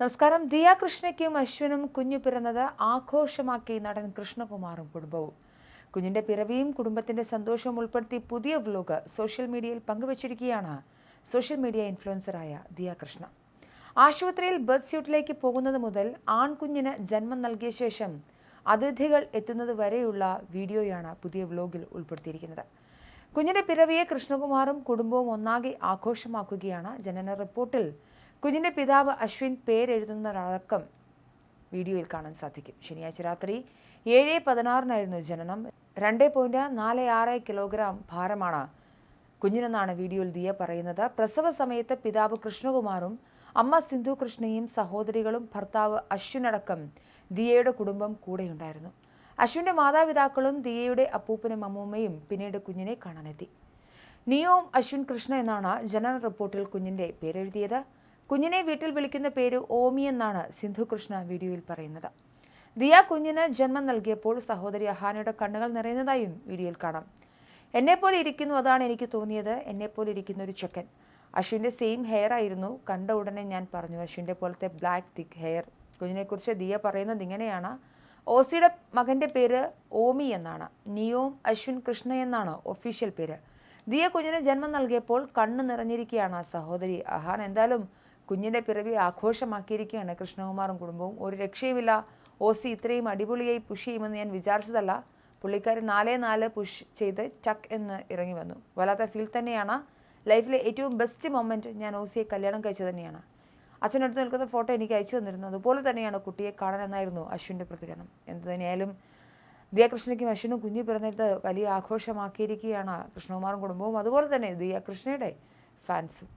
നമസ്കാരം. ദിയ കൃഷ്ണയ്ക്കും അശ്വിനും കുഞ്ഞു പിറന്നത് ആഘോഷമാക്കി നടൻ കൃഷ്ണകുമാറും കുടുംബവും. കുഞ്ഞിന്റെ പിറവിയും കുടുംബത്തിന്റെ സന്തോഷവും ഉൾപ്പെടുത്തി പുതിയ വ്ലോഗ് സോഷ്യൽ മീഡിയയിൽ പങ്കുവച്ചിരിക്കുകയാണ് സോഷ്യൽ മീഡിയ ഇൻഫ്ലുവൻസറായ ദിയ കൃഷ്ണ. ആശുപത്രിയിൽ ബർത്ത് സ്യൂട്ടിലേക്ക് പോകുന്നത് മുതൽ ആൺകുഞ്ഞിന് ജന്മം നൽകിയ ശേഷം അതിഥികൾ എത്തുന്നത് വരെയുള്ള വീഡിയോയാണ് പുതിയ വ്ലോഗിൽ ഉൾപ്പെടുത്തിയിരിക്കുന്നത്. കുഞ്ഞിന്റെ പിറവിയെ കൃഷ്ണകുമാറും കുടുംബവും ഒന്നാകെ ആഘോഷമാക്കുകയാണ്. ജനന റിപ്പോർട്ടിൽ കുഞ്ഞിന്റെ പിതാവ് അശ്വിൻ പേരെഴുതുന്നതടക്കം വീഡിയോയിൽ കാണാൻ സാധിക്കും. ശനിയാഴ്ച രാത്രി 7:16 ജനനം. 2.46 കിലോഗ്രാം ഭാരമാണ് കുഞ്ഞിനെന്നാണ് വീഡിയോയിൽ ദിയ പറയുന്നത്. പ്രസവ സമയത്ത് പിതാവ് കൃഷ്ണകുമാറും അമ്മ സിന്ധു കൃഷ്ണയും സഹോദരികളും ഭർത്താവ് അശ്വിനടക്കം ദിയയുടെ കുടുംബം കൂടെയുണ്ടായിരുന്നു. അശ്വിന്റെ മാതാപിതാക്കളും ദിയയുടെ അപ്പൂപ്പനും അമ്മൂമ്മയും പിന്നീട് കുഞ്ഞിനെ കാണാനെത്തി. നിയോം അശ്വിൻ കൃഷ്ണ എന്നാണ് ജനന റിപ്പോർട്ടിൽ കുഞ്ഞിന്റെ പേരെഴുതിയത്. കുഞ്ഞിനെ വീട്ടിൽ വിളിക്കുന്ന പേര് ഓമി എന്നാണ് സിന്ധു കൃഷ്ണ വീഡിയോയിൽ പറയുന്നത്. ദിയ കുഞ്ഞിന് ജന്മം നൽകിയപ്പോൾ സഹോദരി അഹാനയുടെ കണ്ണുകൾ നിറയുന്നതായും വീഡിയോയിൽ കാണാം. എന്നെപ്പോലെ ഇരിക്കുന്നു, അതാണ് എനിക്ക് തോന്നിയത്. എന്നെപ്പോലെ ഇരിക്കുന്ന ഒരു ചെക്കൻ. അശ്വിൻ്റെ സെയിം ഹെയർ ആയിരുന്നു. കണ്ട ഉടനെ ഞാൻ പറഞ്ഞു, അശ്വിൻ്റെ പോലത്തെ ബ്ലാക്ക് തിക്ക് ഹെയർ. കുഞ്ഞിനെക്കുറിച്ച് ദിയ പറയുന്നത് ഇങ്ങനെയാണ്: ഓസിയുടെ മകൻ്റെ പേര് ഓമി എന്നാണ്. നിയോം അശ്വിൻ കൃഷ്ണ എന്നാണ് ഒഫീഷ്യൽ പേര്. ദിയ കുഞ്ഞിന് ജന്മം നൽകിയപ്പോൾ കണ്ണ് നിറഞ്ഞിരിക്കുകയാണ് സഹോദരി അഹാൻ. എന്തായാലും കുഞ്ഞിന്റെ പിറവി ആഘോഷമാക്കിയിരിക്കുകയാണ് കൃഷ്ണകുമാറും കുടുംബവും. ഒരു രക്ഷയുമില്ല. ഓസി ഇത്രയും അടിപൊളിയായി പുഷ് ചെയ്യുമെന്ന് ഞാൻ വിചാരിച്ചതല്ല. പുള്ളിക്കാരി 4-4 പുഷ് ചെയ്ത് ചക്ക് എന്ന് ഇറങ്ങി വന്നു. വല്ലാത്ത ഫീൽ തന്നെയാണ്. ലൈഫിലെ ഏറ്റവും ബെസ്റ്റ് മൊമെൻറ്റ് ഞാൻ ഓസിയെ കല്യാണം കഴിച്ചത് തന്നെയാണ്. അച്ഛനടുത്ത് നിൽക്കുന്ന ഫോട്ടോ എനിക്ക് അയച്ചു തന്നിരുന്നു. അതുപോലെ തന്നെയാണ് കുട്ടിയെ കാണാനെന്നായിരുന്നു അശ്വിൻ്റെ പ്രതികരണം. എന്ത് തന്നെയായാലും ദിയ കൃഷ്ണയ്ക്കും അശ്വിനും കുഞ്ഞു പിറന്നിട്ട് വലിയ ആഘോഷമാക്കിയിരിക്കുകയാണ് കൃഷ്ണകുമാറും കുടുംബവും, അതുപോലെ തന്നെ ദിയ കൃഷ്ണയുടെ ഫാൻസും.